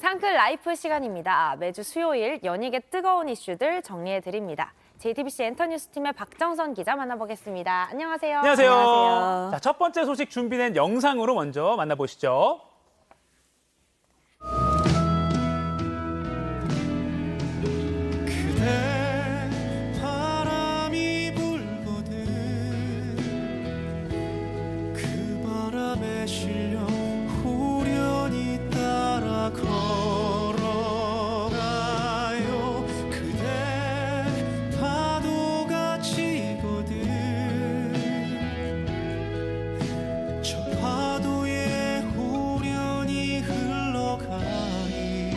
상클 라이프 시간입니다. 매주 수요일 연예계 뜨거운 이슈들 정리해드립니다. JTBC 엔터뉴스팀의 박정선 기자 만나보겠습니다. 안녕하세요. 안녕하세요. 안녕하세요. 자, 첫 번째 소식 준비된 영상으로 먼저 만나보시죠. 그대 바람이 불거든 그 바람에 실려 후련히 따라 걸어가요. 그대 파도가 치거든 저 파도에 후련히 흘러가니.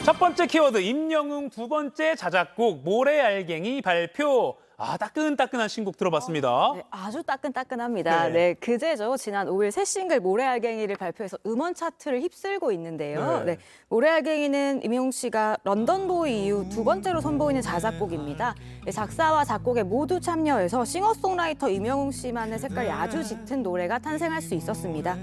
첫 번째 키워드 임영웅, 두 번째 자작곡 모래알갱이 발표. 따끈따끈한 신곡 들어봤습니다. 네, 아주 따끈따끈합니다. 네. 네, 그제죠. 지난 5일 새 싱글 모래알갱이를 발표해서 음원 차트를 휩쓸고 있는데요. 네. 네, 모래알갱이는 임영웅 씨가 런던보이 이후 두 번째로 선보이는 자작곡입니다. 작사와 작곡에 모두 참여해서 싱어송라이터 임영웅 씨만의 색깔이 아주 짙은 노래가 탄생할 수 있었습니다.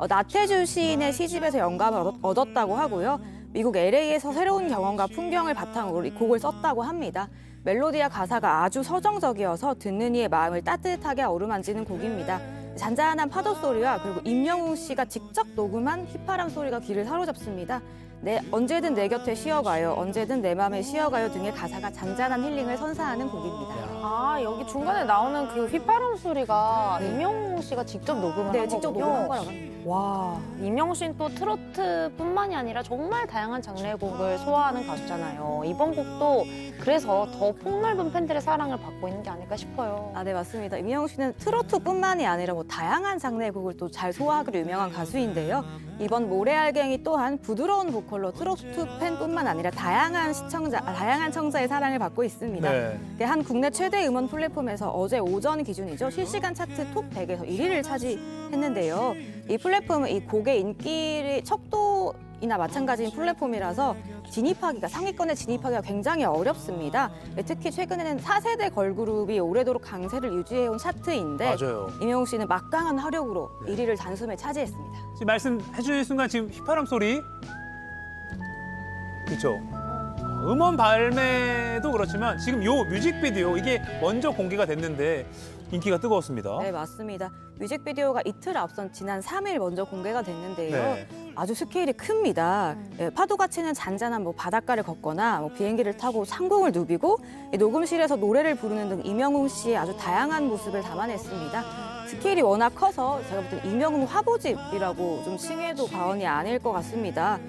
나태주 시인의 시집에서 영감을 얻었다고 하고요. 미국 LA에서 새로운 경험과 풍경을 바탕으로 이 곡을 썼다고 합니다. 멜로디와 가사가 아주 서정적이어서 듣는 이의 마음을 따뜻하게 어루만지는 곡입니다. 잔잔한 파도 소리와 그리고 임영웅 씨가 직접 녹음한 휘파람 소리가 귀를 사로잡습니다. 네, 언제든 내 곁에 쉬어가요, 언제든 내 맘에 쉬어가요 등의 가사가 잔잔한 힐링을 선사하는 곡입니다. 여기 중간에 나오는 그 휘파람 소리가 임영웅 씨가 직접 녹음을 네, 한 직접 거군요. 녹음한 거라고 합니다. 와, 임영웅 씨는 또 트로트뿐만이 아니라 정말 다양한 장르의 곡을 소화하는 가수잖아요. 이번 곡도 그래서 더 폭넓은 팬들의 사랑을 받고 있는 게 아닐까 싶어요. 네, 맞습니다. 임영웅 씨는 트로트뿐만이 아니라 다양한 장르의 곡을 또 잘 소화하기로 유명한 가수인데요. 이번 모래알갱이 또한 부드러운 보컬로 트로트 팬뿐만 아니라 다양한 청자의 사랑을 받고 있습니다. 네. 한 국내 최대 음원 플랫폼에서 어제 오전 기준이죠. 실시간 차트 톱 100에서 1위를 차지했는데요. 이 플랫폼은 이 곡의 인기를 척도이나 마찬가지인 플랫폼이라서 상위권에 진입하기가 굉장히 어렵습니다. 특히 최근에는 4세대 걸그룹이 오래도록 강세를 유지해온 차트인데 맞아요. 임영웅 씨는 막강한 화력으로 1위를 단숨에 차지했습니다. 지금 말씀해 주신 순간 지금 휘파람 소리. 그렇죠. 음원 발매도 그렇지만 지금 요 뮤직비디오 이게 먼저 공개가 됐는데 인기가 뜨거웠습니다. 네, 맞습니다. 뮤직비디오가 이틀 앞선 지난 3일 먼저 공개가 됐는데요. 네. 아주 스케일이 큽니다. 파도가 치는 잔잔한 바닷가를 걷거나 비행기를 타고 상공을 누비고 녹음실에서 노래를 부르는 등 임영웅 씨의 아주 다양한 모습을 담아냈습니다. 스케일이 워낙 커서 제가 볼 때 임영웅 화보집이라고 좀 칭해도 과언이 아닐 것 같습니다.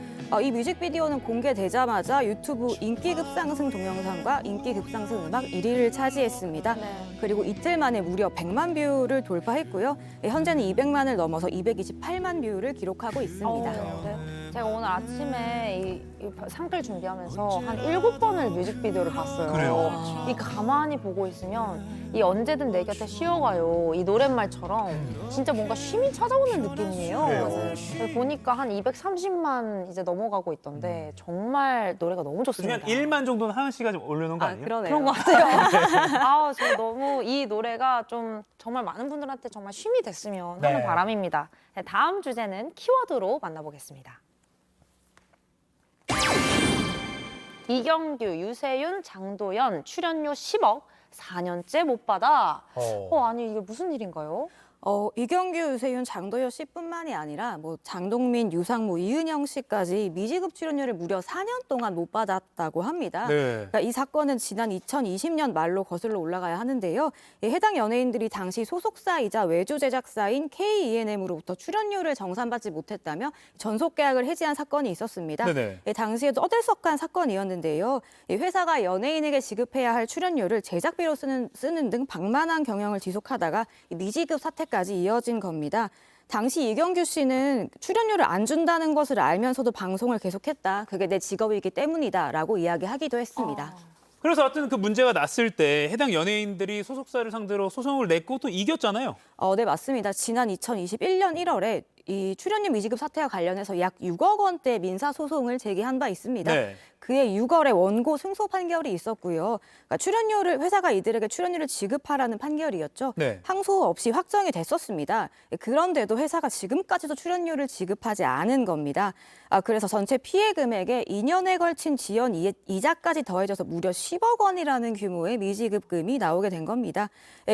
이 뮤직비디오는 공개되자마자 유튜브 인기 급상승 동영상과 인기 급상승 음악 1위를 차지했습니다. 그리고 이틀 만에 무려 100만 뷰를 돌파했고요. 현재는 200만을 넘어서 228만 뷰를 기록하고 있습니다. 네. 제가 오늘 아침에 이 상클 준비하면서 한 7번을 뮤직비디오를 봤어요. 그래요? 이 가만히 보고 있으면 이 언제든 내 곁에 쉬어가요. 이 노랫말처럼 진짜 뭔가 쉼이 찾아오는 느낌이에요. 그래요. 보니까 한 230만 이제 넘어가고 있던데 정말 노래가 너무 좋습니다. 그냥 1만 정도는 하은 씨가 좀 올려놓은 거 아니에요? 그러네요. 그런 것 같아요. 저 너무 이 노래가 좀 정말 많은 분들한테 정말 쉼이 됐으면 네. 하는 바람입니다. 다음 주제는 키워드로 만나보겠습니다. 이경규, 유세윤, 장도연 출연료 10억 4년째 못 받아. 아니 이게 무슨 일인가요? 이경규, 유세윤, 장도연 씨뿐만이 아니라 장동민, 유상무, 이은영 씨까지 미지급 출연료를 무려 4년 동안 못 받았다고 합니다. 네. 그러니까 이 사건은 지난 2020년 말로 거슬러 올라가야 하는데요. 해당 연예인들이 당시 소속사이자 외주 제작사인 KENM으로부터 출연료를 정산받지 못했다며 전속 계약을 해지한 사건이 있었습니다. 네네. 당시에도 떠들썩한 사건이었는데요. 회사가 연예인에게 지급해야 할 출연료를 제작비로 쓰는 등 방만한 경영을 지속하다가 미지급 사태까지 이어진 겁니다. 당시 이경규 씨는 출연료를 안 준다는 것을 알면서도 방송을 계속했다. 그게 내 직업이기 때문이다라고 이야기하기도 했습니다. 그래서 하여튼 그 문제가 났을 때 해당 연예인들이 소속사를 상대로 소송을 냈고 또 이겼잖아요. 네, 맞습니다. 지난 2021년 1월에 이 출연료 미지급 사태와 관련해서 약 6억 원대 민사 소송을 제기한 바 있습니다. 네. 그해 6월에 원고 승소 판결이 있었고요. 그러니까 출연료를 회사가 이들에게 출연료를 지급하라는 판결이었죠. 네. 항소 없이 확정이 됐었습니다. 그런데도 회사가 지금까지도 출연료를 지급하지 않은 겁니다. 그래서 전체 피해 금액에 2년에 걸친 지연 이자까지 더해져서 무려 10억 원이라는 규모의 미지급금이 나오게 된 겁니다.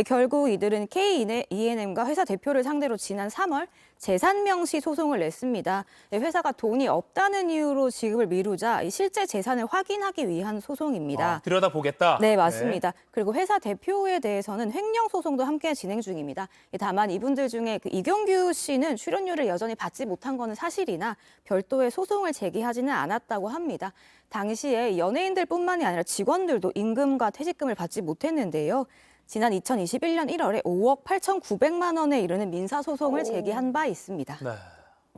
결국 이들은 K-E&M과 회사 대표를 상대로 지난 3월 재산 명시 소송을 냈습니다. 회사가 돈이 없다는 이유로 지급을 미루자 실제 재산을 확인하기 위한 소송입니다. 들여다보겠다. 네, 맞습니다. 그리고 회사 대표에 대해서는 횡령 소송도 함께 진행 중입니다. 다만 이분들 중에 이경규 씨는 출연료를 여전히 받지 못한 것은 사실이나 별도의 소송을 제기하지는 않았다고 합니다. 당시에 연예인들뿐만이 아니라 직원들도 임금과 퇴직금을 받지 못했는데요. 지난 2021년 1월에 5억 8,900만 원에 이르는 민사소송을 제기한 바 있습니다. 네.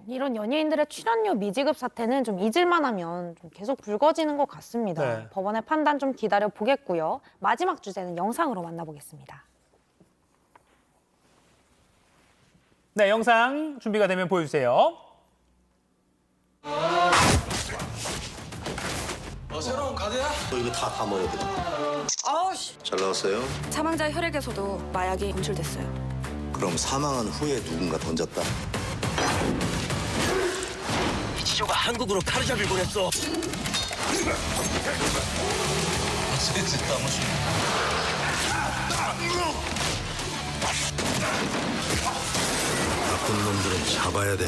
이런 연예인들의 출연료 미지급 사태는 좀 잊을만 하면 좀 계속 불거지는 것 같습니다. 네. 법원의 판단 좀 기다려 보겠고요. 마지막 주제는 영상으로 만나보겠습니다. 네, 영상 준비가 되면 보여주세요. 새로운 카드야? 이거 다 담아야 돼. 아우씨. 잘 나왔어요? 사망자 혈액에서도 마약이 검출됐어요. 그럼 사망한 후에 누군가 던졌다. 이치조가 한국으로 카르자를 보냈어. 나쁜 놈들은 잡아야 돼.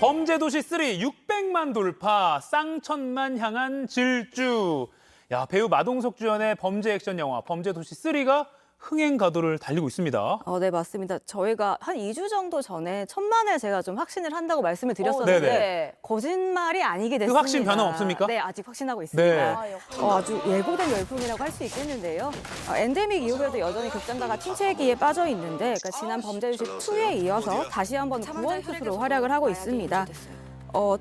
범죄도시 3 600만 돌파, 쌍천만 향한 질주. 야, 배우 마동석 주연의 범죄 액션 영화 범죄도시 3가 흥행 가도를 달리고 있습니다. 네, 맞습니다. 저희가 한 2주 정도 전에 1,000만에 제가 좀 확신을 한다고 말씀을 드렸었는데 네네. 거짓말이 아니게 그 됐습니다. 확신 변함 없습니까? 네, 아직 확신하고 있습니다. 네. 아주 예고된 열풍이라고 할 수 있겠는데요. 엔데믹 이후에도 여전히 극장가가 침체기에 빠져 있는데 지난 범죄도시 2에 이어서 다시 한번 구원 투수로 활약을 하고 있습니다.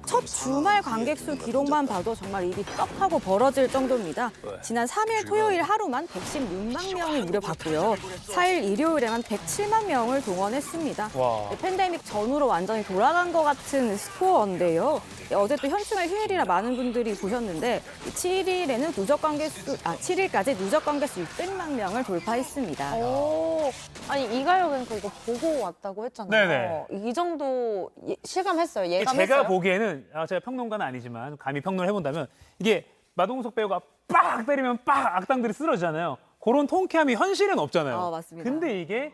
첫 주말 관객 수 기록만 봐도 정말 입이 떡하고 벌어질 정도입니다. 지난 3일 토요일 하루만 116만 명이 무려 봤고요. 4일 일요일에만 107만 명을 동원했습니다. 와. 팬데믹 전후로 완전히 돌아간 것 같은 스코어인데요. 어제 또 현충일 휴일이라 많은 분들이 보셨는데 7일에는 7일까지 누적 관객 수 600만 명을 돌파했습니다. 오, 아니 이가요 앵커 이거 보고 왔다고 했잖아요. 네네. 이 정도 실감했어요. 예감했어요. 제가 보기에는 제가 평론가는 아니지만 감히 평론을 해본다면 이게 마동석 배우가 빡 때리면 빡 악당들이 쓰러지잖아요. 그런 통쾌함이 현실에는 없잖아요. 맞습니다. 근데 이게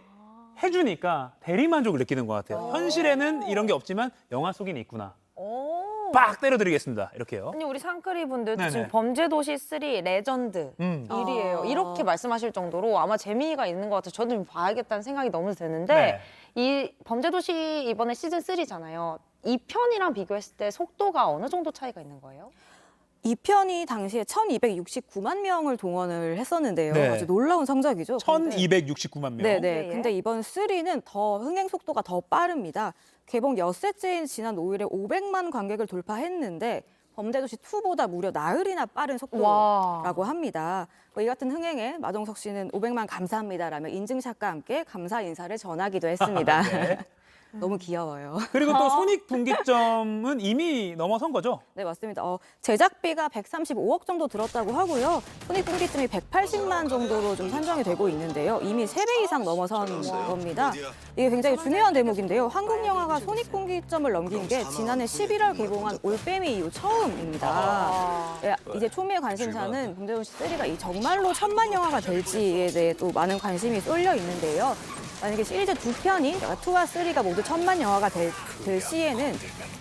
해주니까 대리만족을 느끼는 것 같아요. 현실에는 이런 게 없지만 영화 속에는 있구나. 오. 빡 때려드리겠습니다. 이렇게요. 아니 우리 상크리 분들도 네네. 지금 범죄도시 3 레전드 일이에요. 이렇게 말씀하실 정도로 아마 재미가 있는 것 같아서 저도 좀 봐야겠다는 생각이 너무 드는데 네. 이 범죄도시 이번에 시즌 3잖아요. 2편이랑 비교했을 때 속도가 어느 정도 차이가 있는 거예요? 2편이 당시에 1,269만 명을 동원을 했었는데요. 네. 아주 놀라운 성적이죠. 1,269만 명. 네네. 예, 예. 근데 이번 3는 더 흥행 속도가 더 빠릅니다. 개봉 엿새째인 지난 5일에 500만 관객을 돌파했는데 범죄도시 2보다 무려 나흘이나 빠른 속도라고 합니다. 이 같은 흥행에 마동석 씨는 500만 감사합니다라며 인증샷과 함께 감사 인사를 전하기도 했습니다. 네. 너무 귀여워요. 그리고 또 손익분기점은 이미 넘어선 거죠? 네, 맞습니다. 제작비가 135억 정도 들었다고 하고요. 손익분기점이 180만 정도로 좀 산정이 되고 있는데요. 이미 3배 이상 넘어선 겁니다. 이게 굉장히 중요한 대목인데요. 한국 영화가 손익분기점을 넘긴 게 지난해 11월 개봉한 올빼미 이후 처음입니다. 이제 초미의 관심사는 범죄도시 3가 정말로 1,000만 영화가 될지에 대해 또 많은 관심이 쏠려 있는데요. 만약에 시리즈 2편이 2와 3가 모두 1,000만 영화가 될 시에는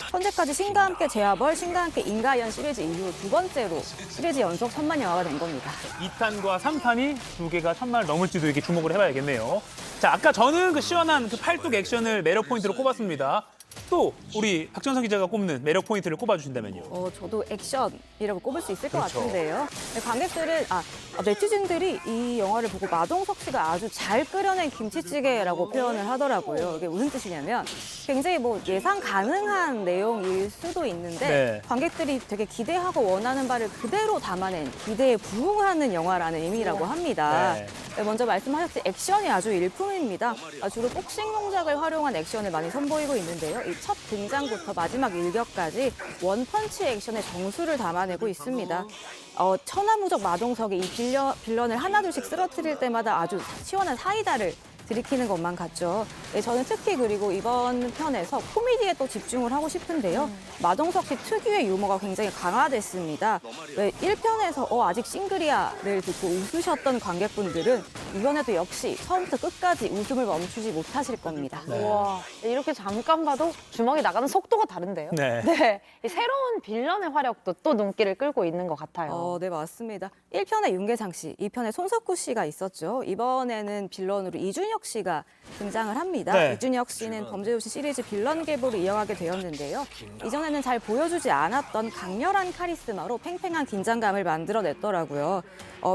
현재까지 신과 함께 제아벌, 신과 함께 인가연 시리즈 이후 2번째로 시리즈 연속 1,000만 영화가 된 겁니다. 2탄과 3탄이 2개가 1,000만을 넘을지도 이렇게 주목을 해봐야겠네요. 자, 아까 저는 그 시원한 그 팔뚝 액션을 매력 포인트로 꼽았습니다. 또 우리 박정석 기자가 꼽는 매력 포인트를 꼽아주신다면요. 저도 액션이라고 꼽을 수 있을 것 그렇죠. 같은데요. 네, 관객들은, 네티즌들이 이 영화를 보고 마동석 씨가 아주 잘 끓여낸 김치찌개라고 표현을 하더라고요. 이게 무슨 뜻이냐면 굉장히 뭐 예상 가능한 내용일 수도 있는데 네. 관객들이 되게 기대하고 원하는 바를 그대로 담아낸 기대에 부응하는 영화라는 의미라고 합니다. 네. 네, 먼저 말씀하셨듯이 액션이 아주 일품입니다. 주로 복싱 동작을 활용한 액션을 많이 선보이고 있는데요. 이 첫 등장부터 마지막 일격까지 원펀치 액션의 정수를 담아내고 있습니다. 천하무적 마동석이 이 빌런을 하나둘씩 쓰러뜨릴 때마다 아주 시원한 사이다를 들이키는 것만 같죠. 네, 저는 특히 그리고 이번 편에서 코미디에 또 집중을 하고 싶은데요. 마동석 씨 특유의 유머가 굉장히 강화됐습니다. 왜 1편에서 아직 싱글이야를 듣고 웃으셨던 관객분들은 이번에도 역시 처음부터 끝까지 웃음을 멈추지 못하실 겁니다. 와, 이렇게 잠깐 봐도 주먹이 나가는 속도가 다른데요? 네. 네, 이 새로운 빌런의 활약도 또 눈길을 끌고 있는 것 같아요. 네, 맞습니다. 1편에 윤계상 씨, 2편에 손석구 씨가 있었죠. 이번에는 빌런으로 이준혁 씨가 등장을 합니다. 네. 이준혁 씨는 범죄도시 시리즈 빌런 계보를 이어가게 되었는데요. 이전에는 잘 보여주지 않았던 강렬한 카리스마로 팽팽한 긴장감을 만들어냈더라고요.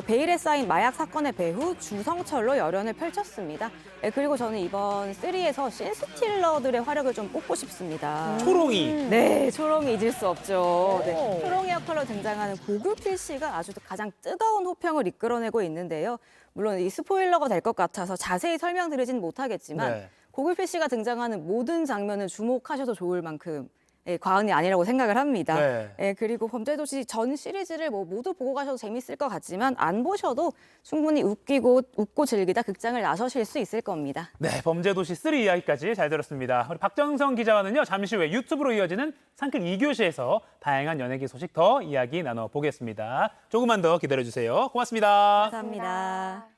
베일에 쌓인 마약 사건의 배후 주성철로 열연을 펼쳤습니다. 그리고 저는 이번 3에서 신스틸러들의 활약을 좀 꼽고 싶습니다. 초롱이. 네, 초롱이 잊을 수 없죠. 네, 오. 초롱이 역할로 등장하는 고규필 씨가 아주 가장 뜨거운 호평을 이끌어내고 있는데요. 물론 이 스포일러가 될 것 같아서 자세히 설명드리진 못하겠지만 네. 고규필 씨가 등장하는 모든 장면을 주목하셔도 좋을 만큼 과언이 아니라고 생각을 합니다. 네. 그리고 범죄도시 전 시리즈를 모두 보고 가셔도 재밌을 것 같지만 안 보셔도 충분히 웃고 즐기다 극장을 나서실 수 있을 겁니다. 네, 범죄도시 3 이야기까지 잘 들었습니다. 우리 박정성 기자와는요, 잠시 후에 유튜브로 이어지는 상클 2교시에서 다양한 연예계 소식 더 이야기 나눠보겠습니다. 조금만 더 기다려주세요. 고맙습니다. 감사합니다.